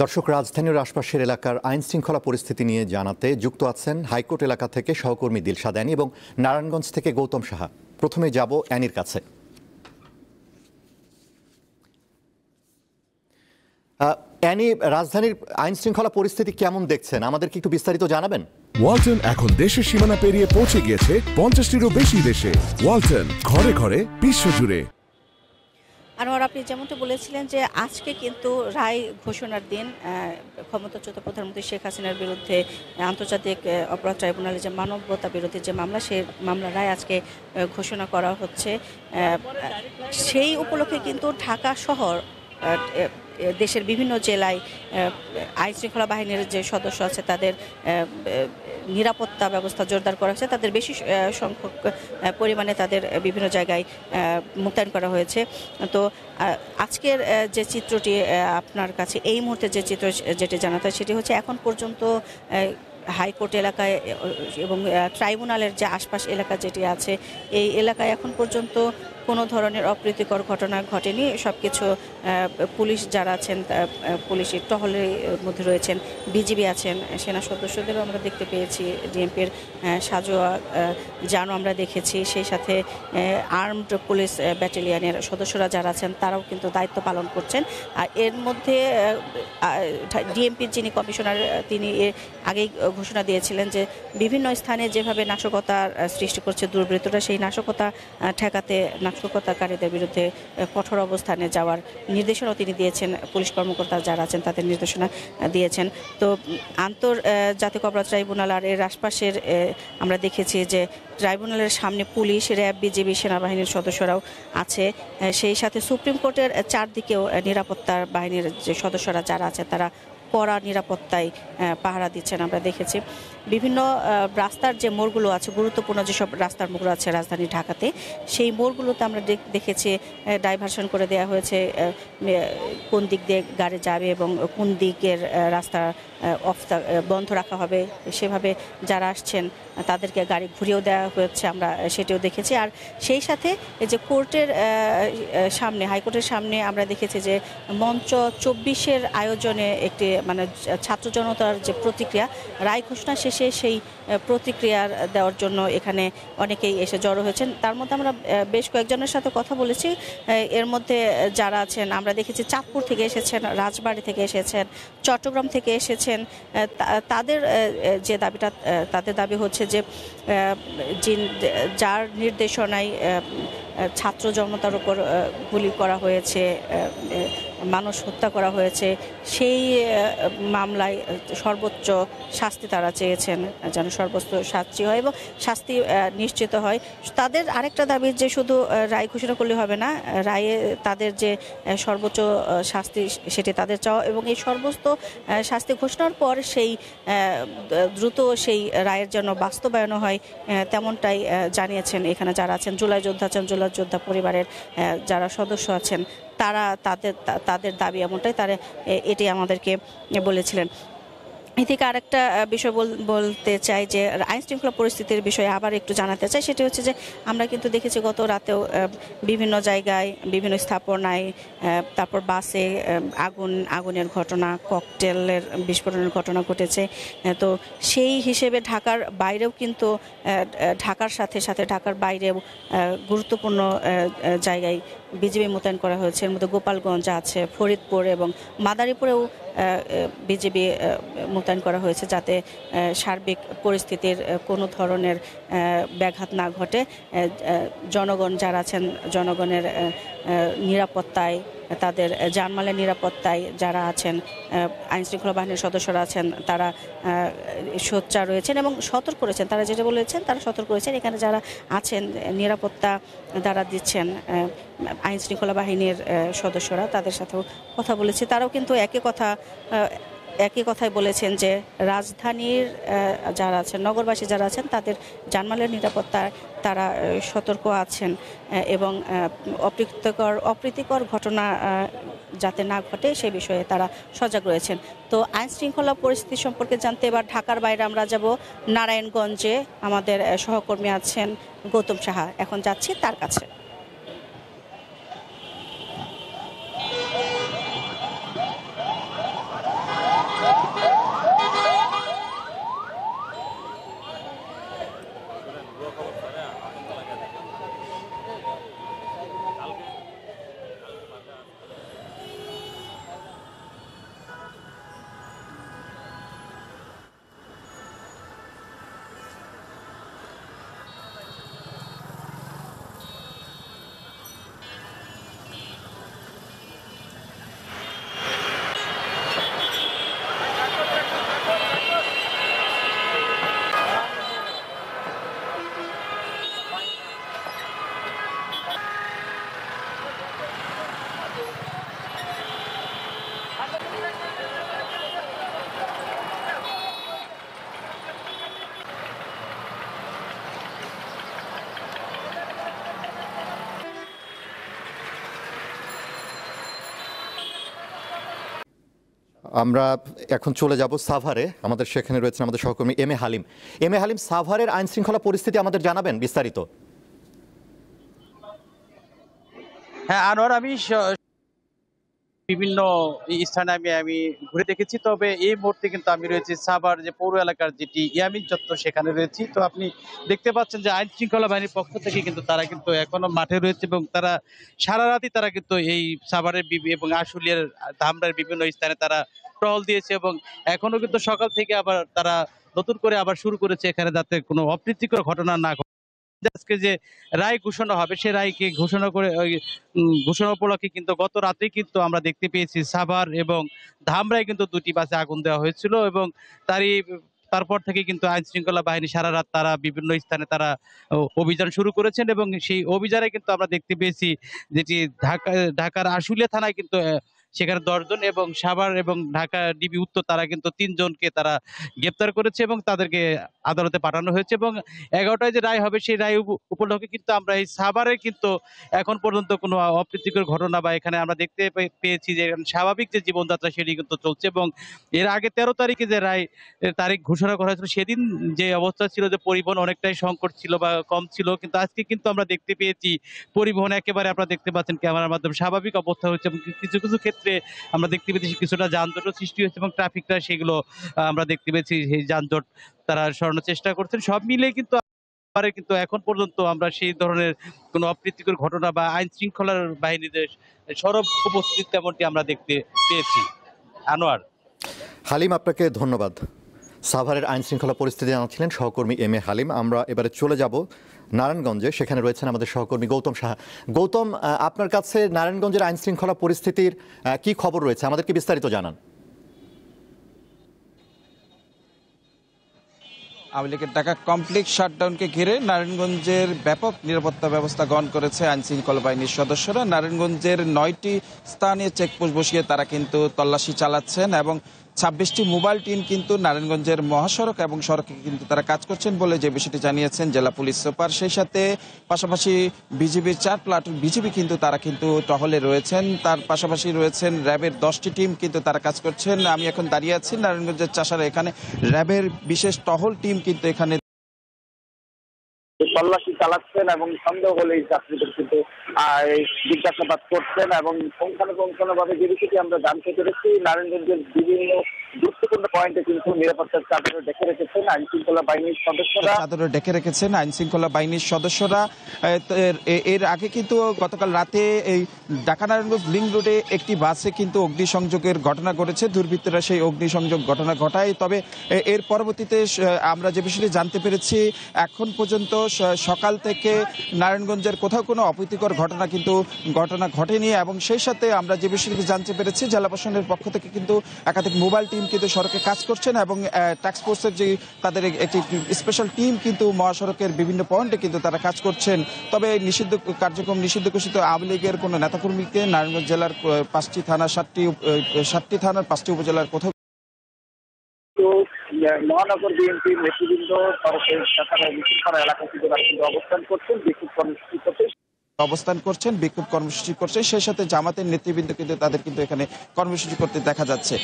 দর্শক, রাজধানীর আশপাশের এলাকার আইন শৃঙ্খলা পরিস্থিতি নিয়ে জানাতে যুক্ত আছেন হাইকোর্ট এলাকা থেকে সহকর্মী দিলশাদ অ্যানি এবং নারায়ণগঞ্জ থেকে গৌতম সাহা। প্রথমে যাব অ্যানির কাছে। অ্যানি, রাজধানীর আইন শৃঙ্খলা পরিস্থিতি কেমন দেখছেন, আমাদেরকে একটু বিস্তারিত জানাবেন? ওয়ালটন এখন দেশের সীমানা পেরিয়ে পৌঁছে গিয়েছে 50টিরও বেশি দেশে। ওয়ালটন, ঘরে ঘরে বিশ্বজুড়ে। আনোয়ার, আপনি যেমনটা বলেছিলেন যে আজকে কিন্তু রায় ঘোষণার দিন। ক্ষমতাচ্যুত প্রধানমন্ত্রী শেখ হাসিনার বিরুদ্ধে আন্তর্জাতিক অপরাধ ট্রাইব্যুনালে যে মানবতা বিরোধী যে মামলা, সেই মামলার রায় আজকে ঘোষণা করা হচ্ছে। সেই উপলক্ষে কিন্তু ঢাকা শহর, দেশের বিভিন্ন জেলায় আইন শৃঙ্খলা বাহিনীর যে সদস্য আছে তাদের নিরাপত্তা ব্যবস্থা জোরদার করা হয়েছে। তাদের বেশি সংখ্যক পরিমাণে তাদের বিভিন্ন জায়গায় মোতায়েন করা হয়েছে। তো আজকের যে চিত্রটি আপনার কাছে এই মুহূর্তে যে চিত্র যেটি জানাতে হয় সেটি হচ্ছে এখন পর্যন্ত হাইকোর্ট এলাকায় এবং ট্রাইব্যুনালের যে আশপাশ এলাকা যেটি আছে এই এলাকায় এখন পর্যন্ত কোনো ধরনের অপ্রীতিকর ঘটনা ঘটেনি। সব কিছু পুলিশ যারা আছেন, পুলিশের টহলের মধ্যে রয়েছেন, বিজিবি আছেন, সেনা সদস্যদেরও আমরা দেখতে পেয়েছি, ডিএমপির সাজোয়া জানও আমরা দেখেছি, সেই সাথে আর্মড পুলিশ ব্যাটালিয়নের সদস্যরা যারা আছেন তারাও কিন্তু দায়িত্ব পালন করছেন। আর এর মধ্যে ডিএমপির যিনি কমিশনার, তিনি আগেই ঘোষণা দিয়েছিলেন যে বিভিন্ন স্থানে যেভাবে নাশকতার সৃষ্টি করছে দুর্বৃত্তরা, সেই নাশকতা ঠেকাতে নাশকতাকারীদের বিরুদ্ধে কঠোর অবস্থানে যাওয়ার নির্দেশনাও তিনি দিয়েছেন। পুলিশ কর্মকর্তা যারা আছেন তাদের নির্দেশনা দিয়েছেন। তো আন্তর্জাতিক অপরাধ ট্রাইব্যুনাল আর এর আশপাশের আমরা দেখেছি যে ট্রাইব্যুনালের সামনে পুলিশ, র্যাব, বিজিবি, সেনাবাহিনীর সদস্যরাও আছে। সেই সাথে সুপ্রিম কোর্টের চারদিকেও নিরাপত্তার বাহিনীর যে সদস্যরা যারা আছে তারা কড়া নিরাপত্তায় পাহারা দিচ্ছেন। আমরা দেখেছি বিভিন্ন রাস্তার যে মোড়গুলো আছে, গুরুত্বপূর্ণ যেসব রাস্তার মোড় আছে রাজধানী ঢাকাতে, সেই মোড়গুলোতে আমরা দেখেছি ডাইভারশন করে দেওয়া হয়েছে, কোন দিক দিয়ে গাড়ি যাবে এবং কোন দিকের রাস্তা বন্ধ রাখা হবে, সেভাবে যারা আসছেন তাদেরকে গাড়ি ঘুরিয়েও দেওয়া হয়েছে, আমরা সেটিও দেখেছি। আর সেই সাথে যে কোর্টের সামনে, হাইকোর্টের সামনে আমরা দেখেছি যে মঞ্চ 24-এর আয়োজনে একটি ছাত্র জনতার যে প্রতিক্রিয়া, রায় ঘোষণা শেষে সেই প্রতিক্রিয়ার দেওয়ার জন্য এখানে অনেকেই এসে জড়ো হয়েছেন। তার মধ্যে আমরা বেশ কয়েকজনের সাথে কথা বলেছি। এর মধ্যে যারা আছেন আমরা দেখেছি চাঁদপুর থেকে এসেছেন, রাজবাড়ী থেকে এসেছেন, চট্টগ্রাম থেকে এসেছেন। তাদের যে দাবিটা, তাদের দাবি হচ্ছে যে যার নির্দেশনায় ছাত্র জনতার উপর গুলি করা হয়েছে, মানুষ হত্যা করা হয়েছে, সেই মামলায় সর্বোচ্চ শাস্তি তারা চেয়েছেন, যেন সর্বোচ্চ শাস্তি হয় এবং শাস্তি নিশ্চিত হয়। তাদের আরেকটা দাবি যে শুধু রায় ঘোষণা করলে হবে না, রায়ে তাদের যে সর্বোচ্চ শাস্তি সেটি তাদের চাওয়া এবং এই সর্বোচ্চ শাস্তি ঘোষণার পর সেই দ্রুত সেই রায়ের জন্য বাস্তবায়ন হয়, তেমনটাই জানিয়েছেন এখানে যারা আছেন। জুলাই যোদ্ধা আছেন, জুলাই যোদ্ধা পরিবারের যারা সদস্য আছেন তারা তাদের দাবি এমনটাই, তারা এটি আমাদেরকে বলেছিলেন। এদিকে আরেকটা বিষয় বলতে চাই যে আইন শৃঙ্খলা পরিস্থিতির বিষয়ে আবার একটু জানাতে চাই। সেটি হচ্ছে যে আমরা কিন্তু দেখেছি গত রাতেও বিভিন্ন জায়গায়, বিভিন্ন স্থাপনায়, তারপর বাসে আগুনের ঘটনা, ককটেলের বিস্ফোরণের ঘটনা ঘটেছে। তো সেই হিসেবে ঢাকার বাইরেও কিন্তু, ঢাকার সাথে সাথে ঢাকার বাইরেও গুরুত্বপূর্ণ জায়গায় বিজিবি মোতায়েন করা হয়েছে। এর মধ্যে গোপালগঞ্জ আছে, ফরিদপুর এবং মাদারীপুরেও বিজিবি মোতায়েন করা হয়েছে, যাতে সার্বিক পরিস্থিতির কোনো ধরনের ব্যাঘাত না ঘটে। জনগণ যারা আছেন, জনগণের নিরাপত্তায়, তাদের জানমালের নিরাপত্তায় যারা আছেন, আইন শৃঙ্খলা বাহিনীর সদস্যরা আছেন, তারা সোচ্চার রয়েছেন এবং সতর্ক রয়েছেন। তারা যেটা বলেছেন তারা সতর্ক রয়েছেন। এখানে যারা আছেন নিরাপত্তা যারা দিচ্ছেন আইন শৃঙ্খলা বাহিনীর সদস্যরা, তাদের সাথেও কথা বলেছি। তারাও কিন্তু একই কথাই বলেছেন যে রাজধানীর যারা আছেন, নগরবাসী যারা আছেন, তাদের জানমালের নিরাপত্তায় তারা সতর্ক আছেন এবং অপ্রীতিকর ঘটনা যাতে না ঘটে সে বিষয়ে তারা সজাগ রয়েছেন। তো আইন শৃঙ্খলা পরিস্থিতি সম্পর্কে জানতে এবার ঢাকার বাইরে আমরা যাব নারায়ণগঞ্জে। আমাদের সহকর্মী আছেন গৌতম সাহা, এখন যাচ্ছি তার কাছে। আমরা এখন চলে যাব সাভারে। আমাদের সেখানে রয়েছেন আমাদের সহকর্মী M A Halim. M A Halim, সাভারের আইন শৃঙ্খলা পরিস্থিতি আমাদের জানাবেন বিস্তারিত। হ্যাঁ আনোয়ার, আমি বিভিন্ন স্থানে আমি ঘুরে দেখেছি, তবে এই মুহূর্তে কিন্তু আমি রয়েছি সাভার যে পৌর এলাকার যেটি ইয়ামিন চত্বর, সেখানে রয়েছি। তো আপনি দেখতে পাচ্ছেন যে আইন শৃঙ্খলা বাহিনীর পক্ষ থেকে কিন্তু তারা কিন্তু এখনো মাঠে রয়েছে এবং তারা সারা রাতই তারা কিন্তু এই সাভারের এবং আশুলিয়ার ধামরার বিভিন্ন স্থানে তারা টহল দিয়েছে এবং এখনো কিন্তু সকাল থেকে আবার তারা নতুন করে আবার শুরু করেছে এখানে, যাতে কোনো অপ্রীতিকর ঘটনা না ঘটে। আজকে যে রায় ঘোষণা হবে সে রায়কে ঘোষণা করে ঘোষণা উপলক্ষে কিন্তু গত রাতে কিন্তু আমরা দেখতে পেয়েছি সাভার এবং ধামরায় কিন্তু দুটি বাসে আগুন দেওয়া হয়েছিল এবং তারপর থেকে কিন্তু আইন শৃঙ্খলা বাহিনী সারা রাত তারা বিভিন্ন স্থানে তারা অভিযান শুরু করেছেন এবং সেই অভিযানে কিন্তু আমরা দেখতে পেয়েছি যেটি ঢাকার আশুলিয়া থানায় কিন্তু সেখানে 10 জন এবং সাভার এবং ঢাকা ডিবি উত্তর তারা কিন্তু 3 জনকে তারা গ্রেপ্তার করেছে এবং তাদেরকে আদালতে পাঠানো হয়েছে এবং 11টায় যে রায় হবে সেই রায় উপলক্ষে কিন্তু আমরা এই সাভারে কিন্তু এখন পর্যন্ত কোনো অপ্রীতিকর ঘটনা বা এখানে আমরা দেখতে পেয়েছি যে স্বাভাবিক যে জীবনযাত্রা সেটি কিন্তু চলছে এবং এর আগে 13 তারিখে যে রায় তারিখ ঘোষণা করা হয়েছিল সেদিন যে অবস্থা ছিল যে পরিবহন অনেকটাই সংকট ছিল বা কম ছিল, কিন্তু আজকে কিন্তু আমরা দেখতে পেয়েছি পরিবহন একেবারে আপনারা দেখতে পাচ্ছেন ক্যামেরার মাধ্যমে স্বাভাবিক অবস্থা হচ্ছে এবং কিছু কিছু ক্ষেত্রে আমরা দেখতে পেয়েছি কিছুটা যানজটের সৃষ্টি হয়েছে এবং ট্রাফিকরা সেগুলো আমরা দেখতে পেয়েছি সেই যানজট তারা সরানোর চেষ্টা করছেন। সব মিলে কিন্তু কিন্তু এখন পর্যন্ত আমরা সেই ধরনের কোনো অপ্রীতিকর ঘটনা বা আইন শৃঙ্খলার বাহিনীদের সরব উপস্থিতি তেমনটি আমরা দেখতে পেয়েছি। আনোয়ার। হালিম, আপনাকে ধন্যবাদ। সাভারের আইন শৃঙ্খলা পরিস্থিতি জানাচ্ছিলেন সহকর্মী এম এ হালিম। আমরা এবারে চলে যাব নারায়ণগঞ্জে, সেখানে রয়েছেন আমাদের সহকর্মী গৌতম সাহা। গৌতম, আপনার কাছে নারায়ণগঞ্জের আইন শৃঙ্খলা পরিস্থিতির কি খবর রয়েছে, আমাদেরকে বিস্তারিত জানান। আওয়ামী লীগের ঢাকা কমপ্লিট শাটডাউনকে ঘিরে নারায়ণগঞ্জের ব্যাপক নিরাপত্তা ব্যবস্থা গ্রহণ করেছে আইন শৃঙ্খলা বাহিনীর সদস্যরা। নারায়ণগঞ্জের 9টি স্থানে চেকপোস্ট বসিয়ে তারা কিন্তু তল্লাশি চালাচ্ছেন এবং 26টি মোবাইল টিম কিন্তু নারায়ণগঞ্জের মহাসড়ক এবং সড়কে কিন্তু তারা কাজ করছেন বলে যে বিষয়টি জানিয়েছেন জেলা পুলিশ সুপার। সেই সাথে পাশাপাশি বিজিবির 4 প্লাটুন বিজিবি কিন্তু তারা কিন্তু টহলে রয়েছেন, তার পাশাপাশি রয়েছেন র্যাবের 10টি টিম কিন্তু তারা কাজ করছেন। আমি এখন দাঁড়িয়ে আছি নারায়ণগঞ্জের চাষারা, এখানে র্যাবের বিশেষ টহল টিম কিন্তু এখানে তল্লাশি চালাচ্ছেন এবং সন্দেহ হলে যাত্রীদের কিন্তু জিজ্ঞাসাবাদ করছেন এবং পুঙ্খানুপুঙ্খভাবে যে বিষয়টি আমরা জানতে পেরেছি, নারায়ণগঞ্জের বিভিন্ন গুরুত্বপূর্ণ পয়েন্টে কিন্তু নিরাপত্তার চাদরে ডেকে রেখেছেন আইন শৃঙ্খলা বাহিনীর সদস্যরা। এর আগে কিন্তু গতকাল রাতে এই ঢাকা নারায়ণগঞ্জ লিংক রোডে একটি বাসে কিন্তু অগ্নিসংযোগের ঘটনা ঘটেছে, দুর্বৃত্তরা সেই অগ্নিসংযোগ ঘটনা ঘটায়। তবে এর পরবর্তীতে আমরা যে বিষয়টি জানতে পেরেছি, এখন পর্যন্ত সকাল থেকে নারায়ণগঞ্জের কোথাও কোনো অপ্রীতিকর ঘটনা ঘটেনি এবং সেই সাথে আমরা যে বিষয়টি জানতে পেরেছি জেলা প্রশাসনের পক্ষ থেকে কিন্তু একাধিক মোবাইল টিম কিন্তু সড়কে কাজ করছেন এবং টাস্ক ফোর্সের যে তাদের একটি স্পেশাল টিম কিন্তু মহাসড়কের বিভিন্ন পয়েন্টে কিন্তু তারা কাজ করছেন। তবে নিষিদ্ধ কার্যক্রম নিষিদ্ধ ঘোষিত আওয়ামী লীগের কোনো নেতাকর্মীকে নারায়ণগঞ্জ জেলার 5টি থানা 7টি থানার 5টি উপজেলার কোথাও মহানগর বিএনপির নেতৃবৃন্দ এলাকা থেকে অবস্থান করছেন, বিক্ষোভ কর্মসূচি করছেন। সেই সাথে জামাতের নেতৃবৃন্দ কিন্তু তাদের কিন্তু এখানে কর্মসূচি করতে দেখা যাচ্ছে।